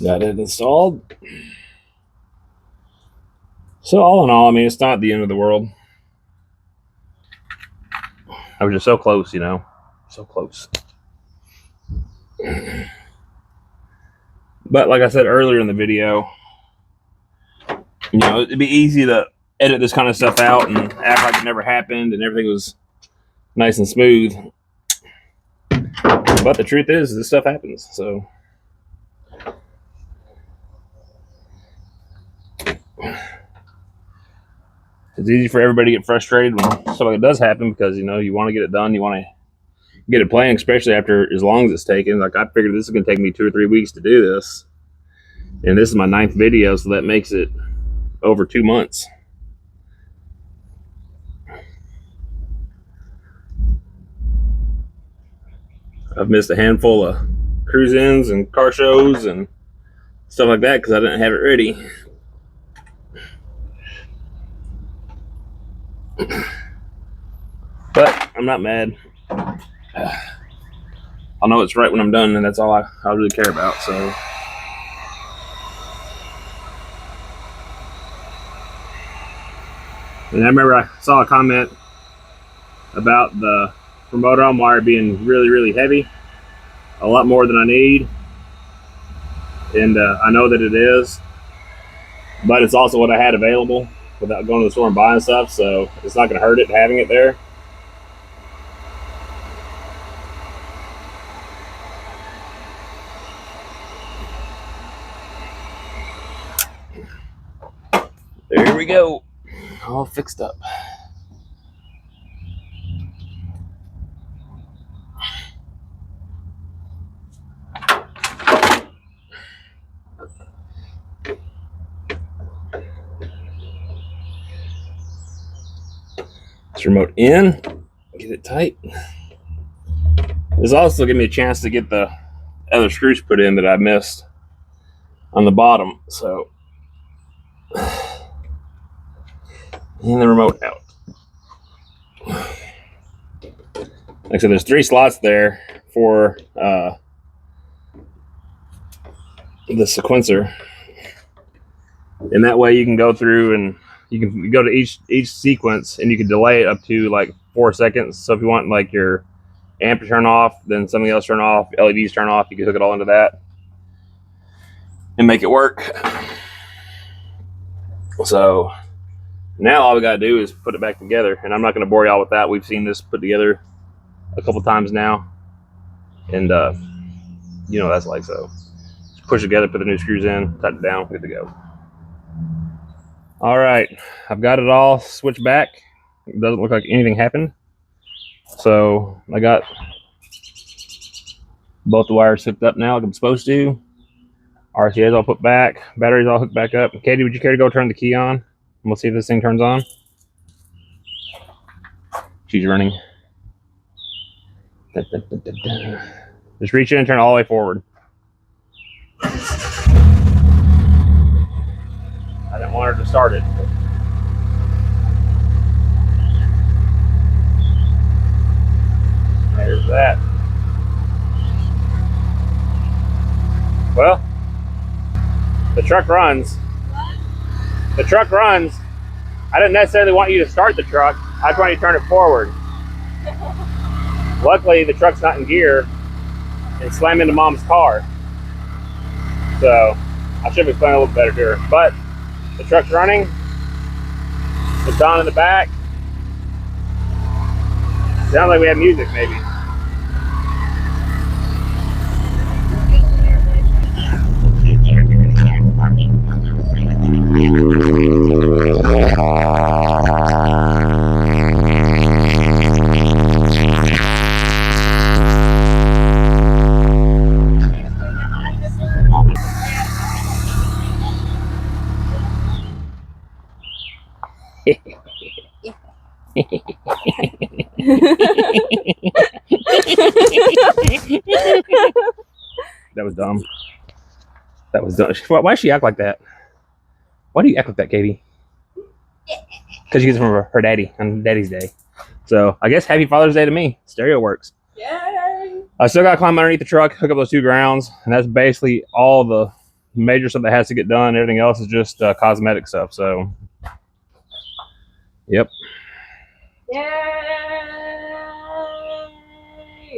Got it installed. So all in all, I mean, it's not the end of the world. I was just so close, so close. But like I said earlier in the video, it'd be easy to edit this kind of stuff out and act like it never happened and everything was nice and smooth. But the truth is, this stuff happens, so. It's easy for everybody to get frustrated when stuff like it does happen because, you want to get it done. You want to get it playing, especially after as long as it's taken. Like, I figured this is going to take me 2 or 3 weeks to do this. And this is my 9th video, so that makes it over 2 months. I've missed a handful of cruise-ins and car shows and stuff like that because I didn't have it ready. But I'm not mad. I'll know it's right when I'm done, and that's all I really care about. So, and I remember I saw a comment about the remote arm wire being really heavy, a lot more than I need, and I know that it is, but it's also what I had available without going to the store and buying stuff, so it's not going to hurt it having it there. There we go, all fixed up. This remote in, get it tight. This also gave me a chance to get the other screws put in that I missed on the bottom. So, and the remote out. Like I said, there's 3 slots there for the sequencer, and that way you can go through and you can go to each sequence and you can delay it up to like 4 seconds. So if you want like your amp to turn off, then something else turn off, LEDs turn off, you can hook it all into that and make it work. So now all we got to do is put it back together, and I'm not going to bore y'all with that. We've seen this put together a couple times now, and you know what that's like. So just push it together, put the new screws in, tighten it down, good to go. All right, I've got it all switched back. It doesn't look like anything happened. So I got both the wires hooked up now like I'm supposed to. RCA's all put back, batteries all hooked back up. Katie, would you care to go turn the key on? And we'll see if this thing turns on. She's running. Just reach in and turn all the way forward. I didn't want her to start it. There's that. Well, the truck runs. The truck runs. I didn't necessarily want you to start the truck. I just want you to turn it forward. Luckily, the truck's not in gear and slammed into Mom's car. So I should have explained a little better to her. But the truck's running. It's on in the back. Sounds like we have music, maybe. That was dumb. That was dumb. Why does she act like that? Why do you act like that, Katie? Because she gets it from her daddy on Daddy's Day. So I guess happy Father's Day to me. Stereo works. Yay! I still got to climb underneath the truck, hook up those 2 grounds, and that's basically all the major stuff that has to get done. Everything else is just cosmetic stuff. So, yep. Yay!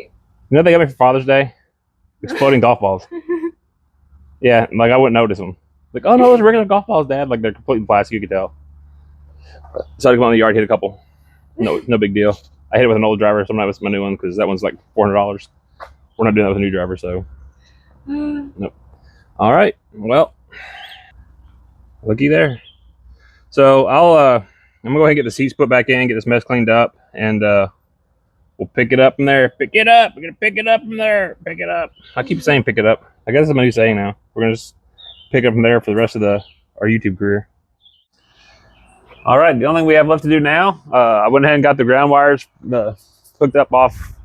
You know what they got me for Father's Day? Exploding golf balls. Yeah, like I wouldn't notice them. Like, oh no, those are regular golf balls, Dad. Like they're completely plastic, you could tell. So I come out in the yard, hit a couple. No big deal. I hit it with an old driver, so I'm not with my new one because that one's like $400. We're not doing that with a new driver, so nope. All right, well, looky there. So I'm gonna go ahead and get the seats put back in, get this mess cleaned up, and we'll pick it up from there. Pick it up. We're gonna pick it up from there. Pick it up. I keep saying pick it up. I guess that's my new saying now. We're gonna just pick it up from there for the rest of our YouTube career. All right, the only thing we have left to do now, I went ahead and got the ground wires hooked up off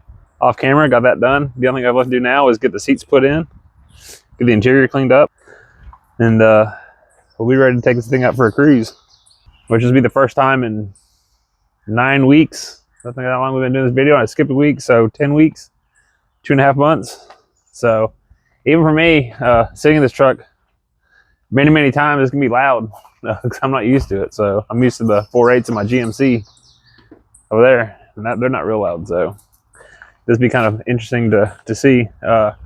off camera, got that done. The only thing I've left to do now is get the seats put in, get the interior cleaned up, and we'll be ready to take this thing out for a cruise, which will be the first time in 9 weeks. I think how long we've been doing this video. I skipped a week, so 10 weeks, 2.5 months. So even for me, sitting in this truck many times, it's gonna be loud because I'm not used to it. So I'm used to the 4.8s in my GMC over there, and they're not real loud. So this will be kind of interesting to see. I'm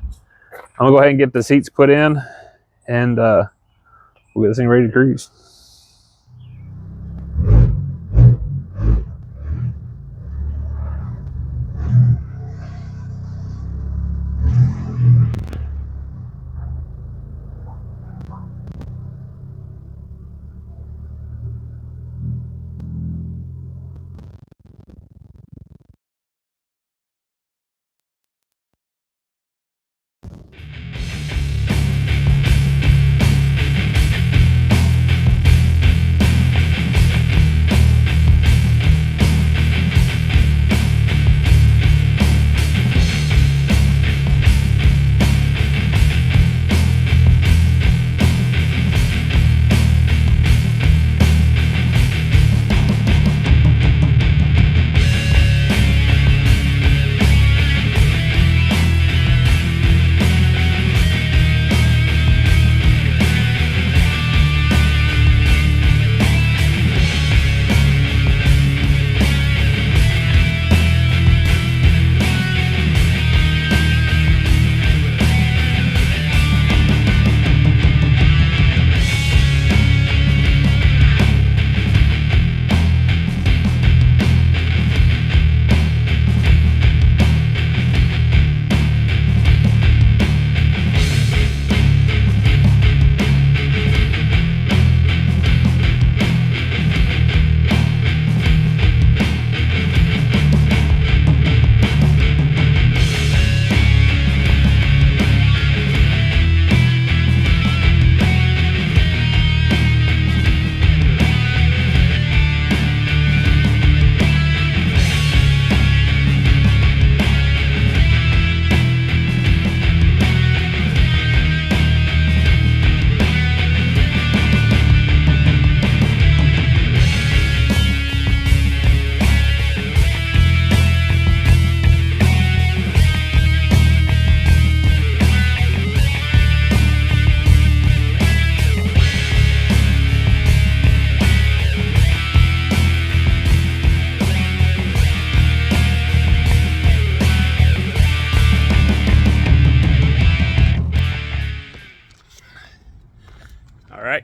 gonna go ahead and get the seats put in, and we'll get this thing ready to cruise.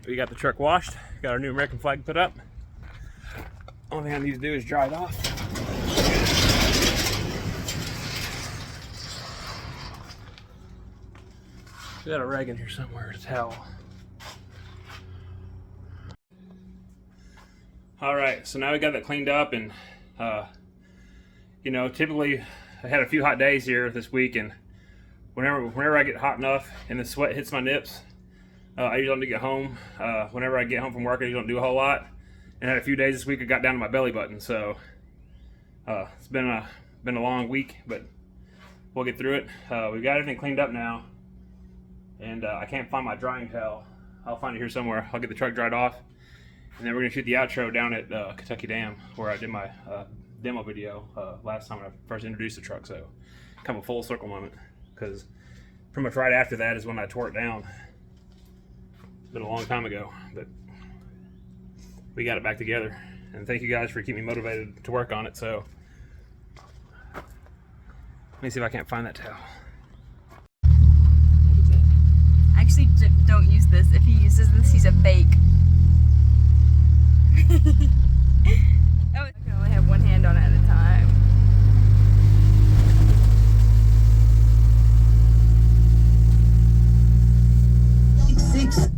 We got the truck washed, got our new American flag put up. Only thing I need to do is dry it off. We got a rag in here somewhere, a towel. All right, so now we got that cleaned up, and you know, typically I had a few hot days here this week, and whenever I get hot enough and the sweat hits my nips, I usually don't get home. Whenever I get home from work, I usually don't do a whole lot. And I had a few days this week I got down to my belly button, so it's been a long week, but we'll get through it. We've got everything cleaned up now, and I can't find my drying towel. I'll find it here somewhere. I'll get the truck dried off, and then we're gonna shoot the outro down at Kentucky Dam, where I did my demo video last time when I first introduced the truck. So kind of a full circle moment, because pretty much right after that is when I tore it down. It's been a long time ago, but we got it back together. And thank you guys for keeping me motivated to work on it. So let me see if I can't find that towel. Actually, don't use this. If he uses this, he's a fake. Oh, I can only have one hand on it at a time. Six.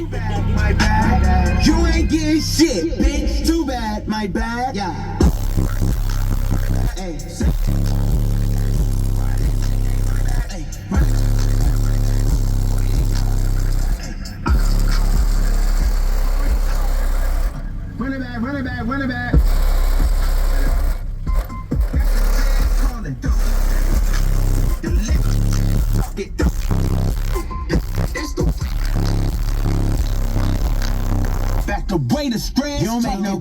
Too bad, my bad. You ain't getting shit, bitch. Too bad, my bad. Yeah. Hey, run it back, run it back, run it back. Back away the strands. You don't make no.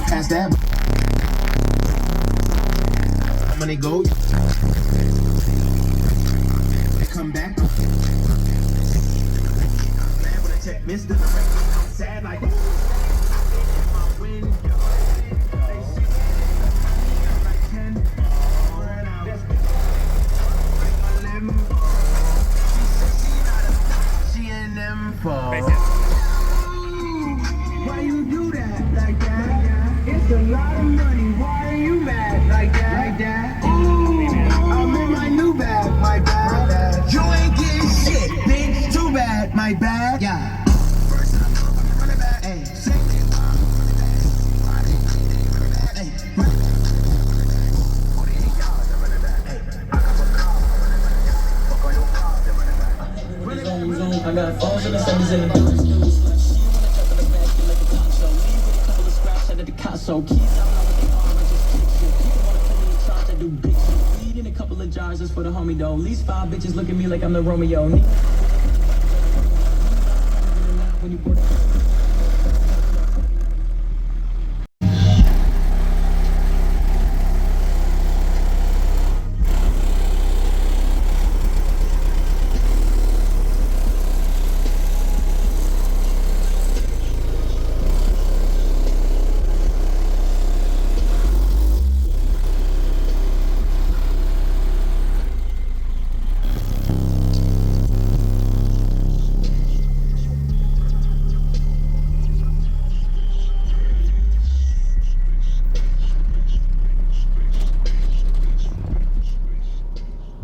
Pass that. When they go, they come back. Man, when I check Mr. Sad like in my window. They see like 10 burn out. She in them fall. Why you do that like that? It's a lot of money. Why are you mad like that? Like that? Ooh, I'm in my new bag, my bad. You ain't getting shit, bitch. Too bad, my bad. Yeah. Hey, say I got phones in the 70s in the news. She wanna jump in the back, get like a talk show. Leave with a couple of scratch out of the Picasso. Keys, I don't know what they are, I just kick shit. People wanna put me in charge, I do big shit. Weed in a couple of jars just for the homie though. At least 5 bitches look at me like I'm the Romeo. When you put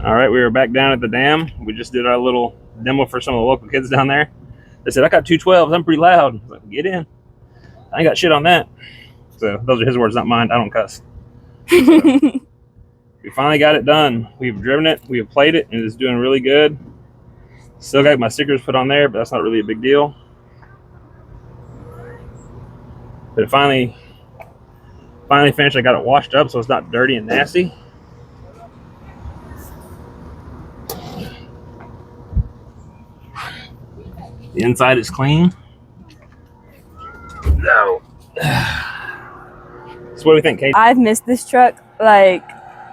All right, we are back down at the dam. We just did our little demo for some of the local kids down there. They said, I got 212s, I'm pretty loud. I was like, get in. I ain't got shit on that. So those are his words, not mine. I don't cuss. So, we finally got it done. We've driven it, we have played it, and it's doing really good. Still got my stickers put on there, but that's not really a big deal. But it finally finished. I got it washed up so it's not dirty and nasty. The inside is clean. No. So what do we think, Kate? I've missed this truck like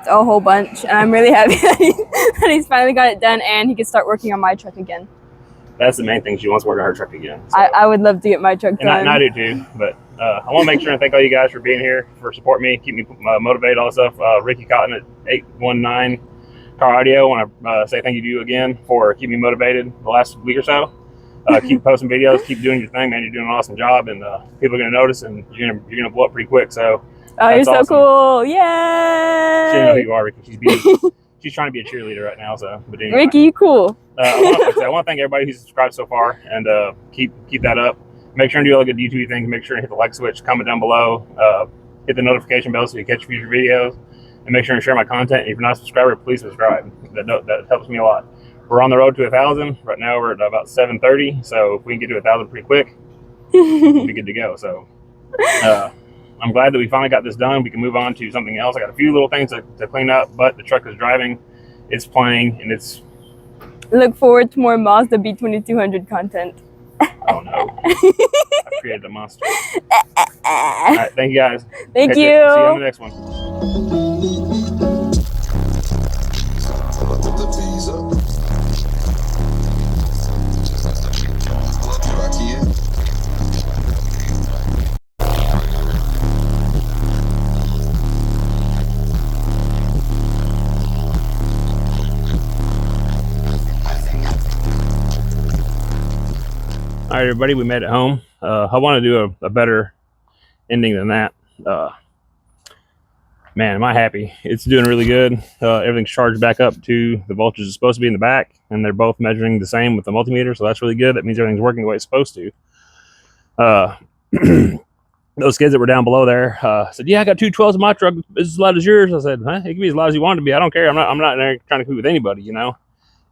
a whole bunch, and I'm really happy that he's finally got it done and he can start working on my truck again. That's the main thing. She wants to work on her truck again. So. I would love to get my truck done. And I do too, but I want to make sure and thank all you guys for being here, for supporting me, keep me motivated, all that stuff. Ricky Cotton at 819 Car Audio, I want to say thank you to you again for keeping me motivated the last week or so. Keep posting videos, keep doing your thing, man. You're doing an awesome job, and people are gonna notice, and you're gonna blow up pretty quick. So, you're so awesome. Cool! Yay! She doesn't know who you are, Ricky. She's trying to be a cheerleader right now. So, but anyway. Ricky, you cool. I want to thank everybody who's subscribed so far, and keep that up. Make sure and do all the good YouTube things. Make sure and hit the like switch, comment down below, hit the notification bell so you catch future videos, and make sure and share my content. If you're not a subscriber, please subscribe. That helps me a lot. We're on the road to 1,000. Right now we're at about 730. So if we can get to 1,000 pretty quick, we'll be good to go. So I'm glad that we finally got this done. We can move on to something else. I got a few little things to clean up, but the truck is driving, it's playing, and it's... Look forward to more Mazda B2200 content. Oh no. I created a monster. All right, thank you guys. Thank you. See you on the next one. All right, everybody, we made it home. I want to do a better ending than that. Man, am I happy. It's doing really good. Everything's charged back up to the voltage is supposed to be in the back, and they're both measuring the same with the multimeter, so that's really good. That means everything's working the way it's supposed to. Those kids that were down below there said, "Yeah, I got 212s in my truck. It's as loud as yours." I said, "Huh? It can be as loud as you want it to be. I don't care. I'm not in there trying to compete with anybody, you know."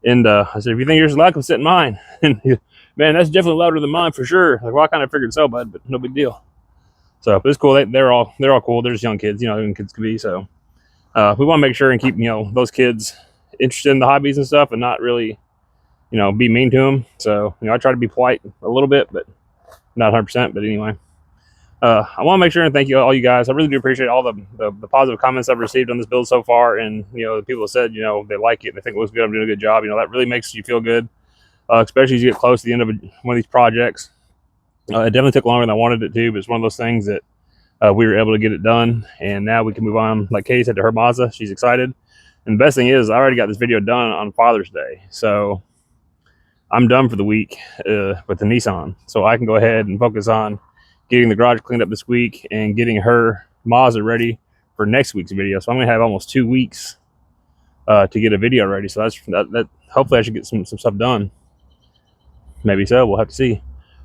And I said, "If you think yours is loud, come sit in mine." And man, that's definitely louder than mine for sure. Like, well, I kind of figured so, bud, but no big deal. So but it's cool. They're all cool. They're just young kids, you know, young kids could be. So we want to make sure and keep, you know, those kids interested in the hobbies and stuff, and not really, you know, be mean to them. So, you know, I try to be polite a little bit, but not 100%. But anyway, I want to make sure and thank you all you guys. I really do appreciate all the positive comments I've received on this build so far, and you know, the people that said, you know, they like it, they think it looks good, I'm doing a good job. You know, that really makes you feel good, especially as you get close to the end of one of these projects. It definitely took longer than I wanted it to, but it's one of those things that we were able to get it done, and now we can move on. Like Katie said, to her Mazda, she's excited. And the best thing is, I already got this video done on Father's Day, so I'm done for the week with the Nissan, so I can go ahead and focus on getting the garage cleaned up this week and getting her Mazda ready for next week's video. So I'm gonna have almost 2 weeks to get a video ready. So that hopefully I should get some stuff done. Maybe so, we'll have to see.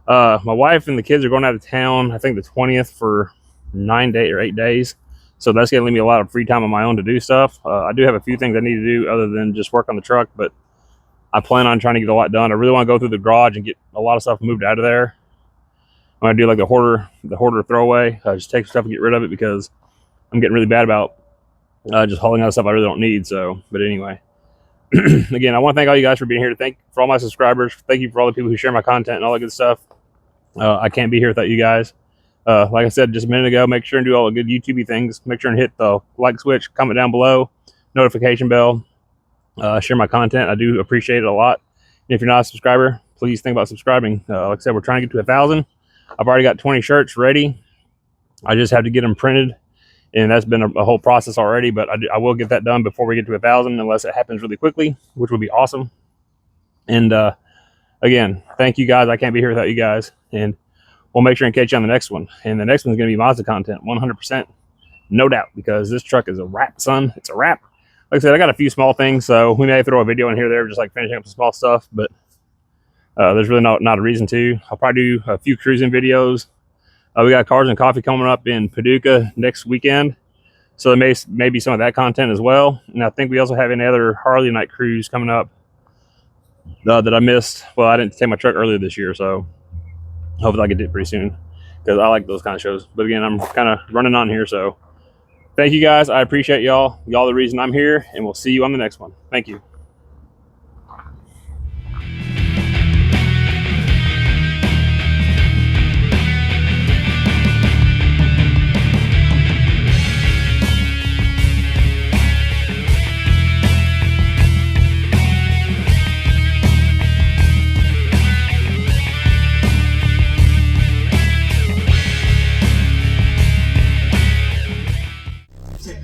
My wife and the kids are going out of town, I think the 20th, for 9 days or 8 days. So that's gonna leave me a lot of free time on my own to do stuff. I do have a few things I need to do other than just work on the truck, but I plan on trying to get a lot done. I really want to go through the garage and get a lot of stuff moved out of there. I'm gonna do like the hoarder throwaway. Just take stuff and get rid of it, because I'm getting really bad about just hauling out stuff I really don't need. So, but anyway, again, I want to thank all you guys for being here. Thank for all my subscribers. Thank you for all the people who share my content and all that good stuff. I can't be here without you guys. Like I said just a minute ago, make sure and do all the good YouTubey things. Make sure and hit the like switch, comment down below, notification bell, share my content. I do appreciate it a lot. And if you're not a subscriber, please think about subscribing. Like I said, we're trying to get to 1,000. I've already got 20 shirts ready. I just have to get them printed, and that's been a whole process already, but I will get that done before we get to 1,000, unless it happens really quickly, which would be awesome. And again, thank you guys. I can't be here without you guys, and we'll make sure and catch you on the next one. And the next one's going to be Mazda content, 100%, no doubt, because this truck is a wrap, son. It's a wrap. Like I said, I got a few small things, so we may throw a video in here there, just like finishing up some small stuff, but there's really not a reason to. I'll probably do a few cruising videos. We got Cars and Coffee coming up in Paducah next weekend, so there may be some of that content as well. And I think we also have any other Harley night cruise coming up that I missed. Well, I didn't take my truck earlier this year, so hopefully I get it pretty soon, because I like those kind of shows. But again, I'm kind of running on here, so thank you guys. I appreciate y'all. Y'all the reason I'm here, and we'll see you on the next one. Thank you.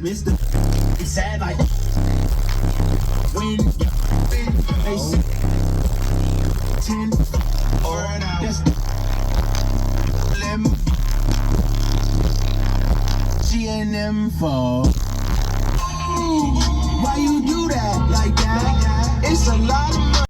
Mr. Sad like when they say 10 or an hour. She and them fall.